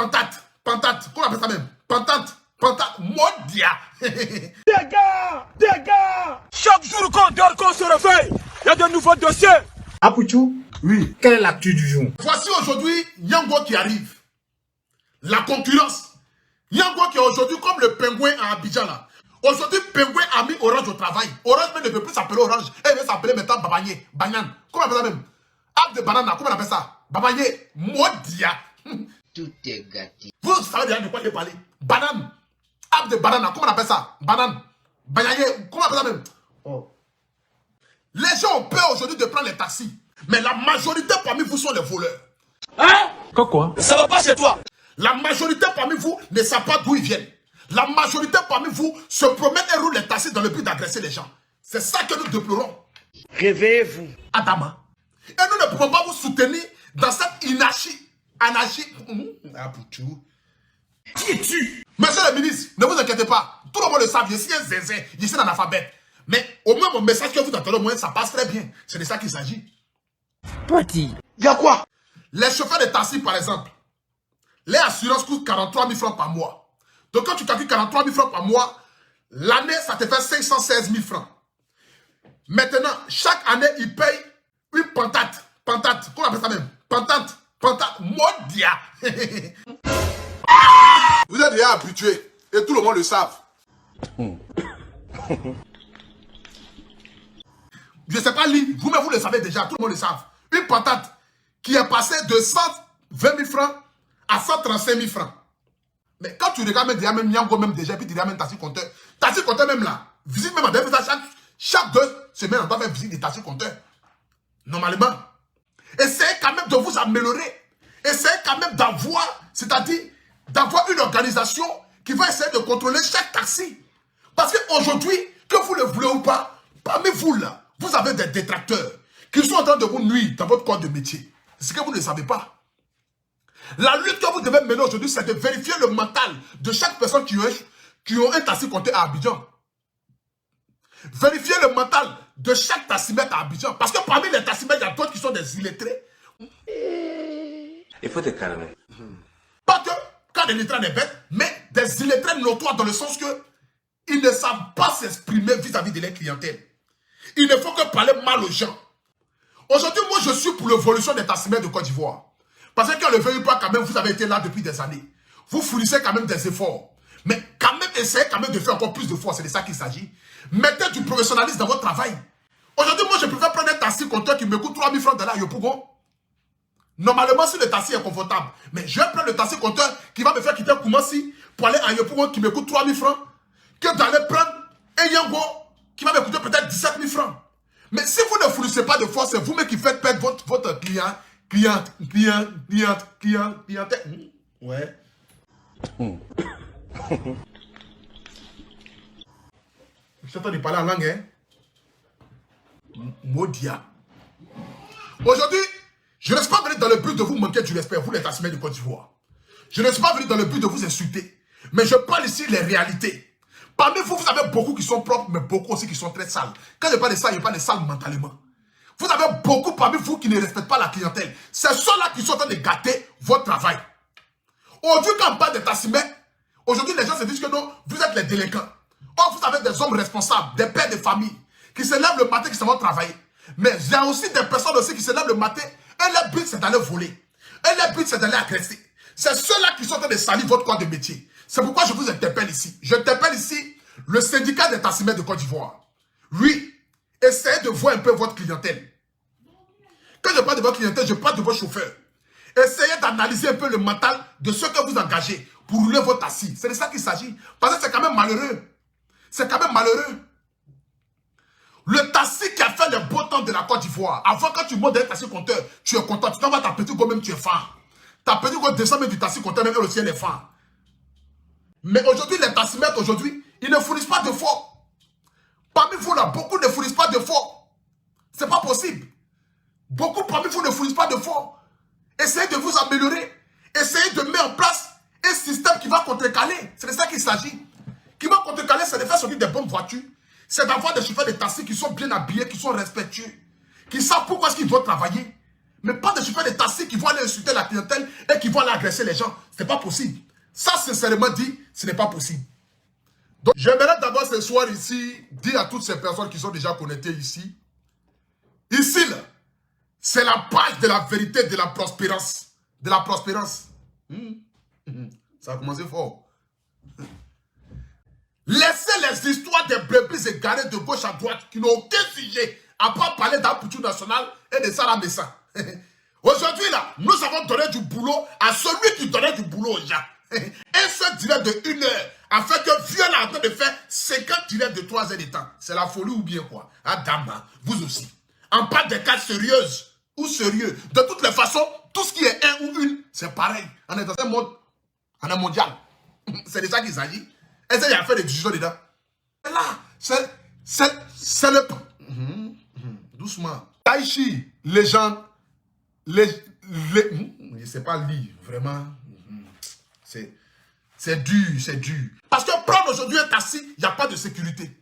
Pantate. Pantate. Comment on appelle ça même? Pantate. Pantate. Modia. Dégâts. Chaque jour qu'on dort, qu'on se réveille, il y a de nouveaux dossiers. Apouchou, Oui. quelle est l'actu du jour? Voici aujourd'hui Yango qui arrive. La concurrence. Yango qui est aujourd'hui comme le pingouin à Abidjan là. Aujourd'hui, pingouin a mis Orange au travail. Orange ne peut plus s'appeler Orange. Elle veut s'appeler maintenant Babagné. Banane. Comment on appelle ça même? Ap de banane, comment on appelle ça? Babagné. Modia. Tout est gâté. Vous savez déjà de quoi je parle. Banane. Ap de banane, comment on appelle ça? Banane. Banane. Comment on appelle ça même? Oh. Les gens ont peur aujourd'hui de prendre les taxis. Mais la majorité parmi vous sont les voleurs. Hein? Quoi? Ça va pas chez toi. La majorité parmi vous ne savent pas d'où ils viennent. La majorité parmi vous se promènent et roulent les taxis dans le but d'agresser les gens. C'est ça que nous déplorons. Réveillez-vous. Adama. Et nous ne pouvons pas vous soutenir dans cette anarchie. Qui es-tu? Monsieur le ministre, ne vous inquiétez pas. Tout le monde le sait. Je suis un zézin. Je suis un analphabète. Mais au moins, mon message que vous entendez, au moins, ça passe très bien. C'est de ça qu'il s'agit. Parti. Il y a quoi? Les chauffeurs de taxi, par exemple, les assurances coûtent 43 000 francs par mois. Donc, quand tu calcules 43 000 francs par mois, l'année, ça te fait 516 000 francs. Maintenant, chaque année, ils payent une pantate. Pantate. Comment on appelle ça même? Pantate. Pantate. Modia. Vous êtes déjà habitués. Et tout le monde le savent. Je ne sais pas lire. Vous-même, vous le savez déjà. Tout le monde le savent. Une pantate qui est passée de 120 000 francs à 135 000 francs. Mais quand tu regardes même Nyango même déjà, puis tu regardes même Tassi Compteur même là, visite même à des chaque 2 semaines, on doit faire visite des Tassi Compteur. Normalement. Essayez quand même de vous améliorer. Essayez quand même d'avoir, c'est-à-dire d'avoir une organisation qui va essayer de contrôler chaque taxi. Parce qu'aujourd'hui, que vous le voulez ou pas, parmi vous là, vous avez des détracteurs qui sont en train de vous nuire dans votre corps de métier. C'est ce que vous ne savez pas. La lutte que vous devez mener aujourd'hui, c'est de vérifier le mental de chaque personne qui ont un taxi compté à Abidjan. Vérifier le mental de chaque taximètre à Abidjan. Parce que parmi les taximètres, il y a d'autres qui sont des illettrés. Il faut te calmer. Pas que quand des illettrés sont bêtes, mais des illettrés notoires dans le sens que ils ne savent pas s'exprimer vis-à-vis de leur clientèle. Il ne faut que parler mal aux gens. Aujourd'hui, moi, je suis pour l'évolution des taximètres de Côte d'Ivoire. Parce que quand le veuille pas, quand même, vous avez été là depuis des années. Vous fournissez quand même des efforts. Mais quand même, essayez quand même de faire encore plus d'efforts. C'est de ça qu'il s'agit. Mettez du professionnalisme dans votre travail. Aujourd'hui, moi, je préfère prendre un taxi compteur qui me coûte 3 000 francs de là à Yopougon. Normalement, si le taxi est confortable. Mais je vais prendre le taxi compteur qui va me faire quitter Koumassi pour aller à Yopougon qui me coûte 3 000 francs. Que d'aller prendre un Yango qui va me coûter peut-être 17 000 francs. Mais si vous ne fournissez pas de force, c'est vous-même qui faites perdre votre client. Cliente. Ouais. Je t'entends parler en langue, hein? Modia. Aujourd'hui, je ne suis pas venu dans le but de vous manquer du respect, vous les taximètres de Côte d'Ivoire. Je ne suis pas venu dans le but de vous insulter. Mais je parle ici les réalités. Parmi vous, vous avez beaucoup qui sont propres, mais beaucoup aussi qui sont très sales. Quand je parle de ça, je parle de sales mentalement. Vous avez beaucoup parmi vous qui ne respectent pas la clientèle. C'est ceux-là qui sont en train de gâter votre travail. Aujourd'hui, quand on parle de taximètres, aujourd'hui, les gens se disent que non, vous êtes les délinquants. Or, vous avez des hommes responsables, des pères de famille, qui se lèvent le matin, qui se vont travailler. Mais il y a aussi des personnes aussi qui se lèvent le matin, et leur but, c'est d'aller voler. Et leur but, c'est d'aller agresser. C'est ceux-là qui sont en train de salir votre corps de métier. C'est pourquoi je vous interpelle ici. Je interpelle ici le syndicat des taximètres de Côte d'Ivoire. Oui, essayez de voir un peu votre clientèle. Quand je parle de votre clientèle, je parle de vos chauffeurs. Essayez d'analyser un peu le mental de ceux que vous engagez pour rouler votre taxi. C'est de ça qu'il s'agit. Parce que c'est quand même malheureux. C'est quand même malheureux. Le taxi qui a fait le beau temps de la Côte d'Ivoire, avant quand tu montes dans un taxi compteur, tu es content. Tu t'en vas ta petite go même, tu es fan. Ta petite go descend même du taxi compteur, même elle aussi elle est fan. Mais aujourd'hui, les taximètres, aujourd'hui, ils ne fournissent pas d'efforts. Parmi vous là, beaucoup ne fournissent pas d'efforts. C'est pas possible. Beaucoup parmi vous ne fournissent pas d'efforts. Essayez de vous améliorer. Essayez de mettre en place un système qui va contrecaler. C'est de ça qu'il s'agit. Qui va contrecaler, c'est de faire sortir des bonnes voitures. C'est d'avoir des chauffeurs de taxi qui sont bien habillés, qui sont respectueux. Qui savent pourquoi est-ce qu'ils doivent travailler. Mais pas de chauffeurs de taxi qui vont aller insulter la clientèle et qui vont aller agresser les gens. Ce n'est pas possible. Ça, sincèrement dit, ce n'est pas possible. Donc, j'aimerais d'abord ce soir ici dire à toutes ces personnes qui sont déjà connectées ici. Ici, là, c'est la page de la vérité, de la prospérance. De la prospérance. Ça a commencé fort. Laissez les histoires des brebis égarées de gauche à droite qui n'ont aucun sujet à part parler d'Apoutou National et de Sarah Messa. Aujourd'hui, là, nous avons donné du boulot à celui qui donnait du boulot aux gens. Un seul direct de 1 heure a fait que Vieux est en train de faire 50 directs de 3 heures de temps. C'est la folie ou bien quoi? Ah, dame, vous aussi. En parle des cas sérieuses ou sérieux. De toutes les façons, tout ce qui est un ou une, c'est pareil. On est dans un monde, on est mondial. C'est de ça qu'il s'agit. Et ça, il y a fait des discussions dedans. Et là, c'est le... Doucement. Taïchi, les gens, je ne sais pas lire, vraiment. C'est dur, c'est dur. Parce que prendre aujourd'hui un taxi, il n'y a pas de sécurité.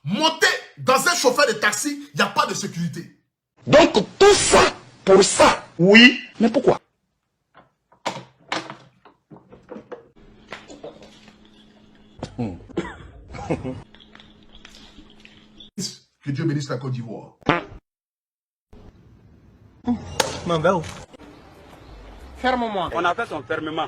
Monter dans un chauffeur de taxi, il n'y a pas de sécurité. Donc tout ça, pour ça. Oui. Mais pourquoi? Que Dieu bénisse la Côte d'Ivoire. Ferme-moi. On a fait son fermement.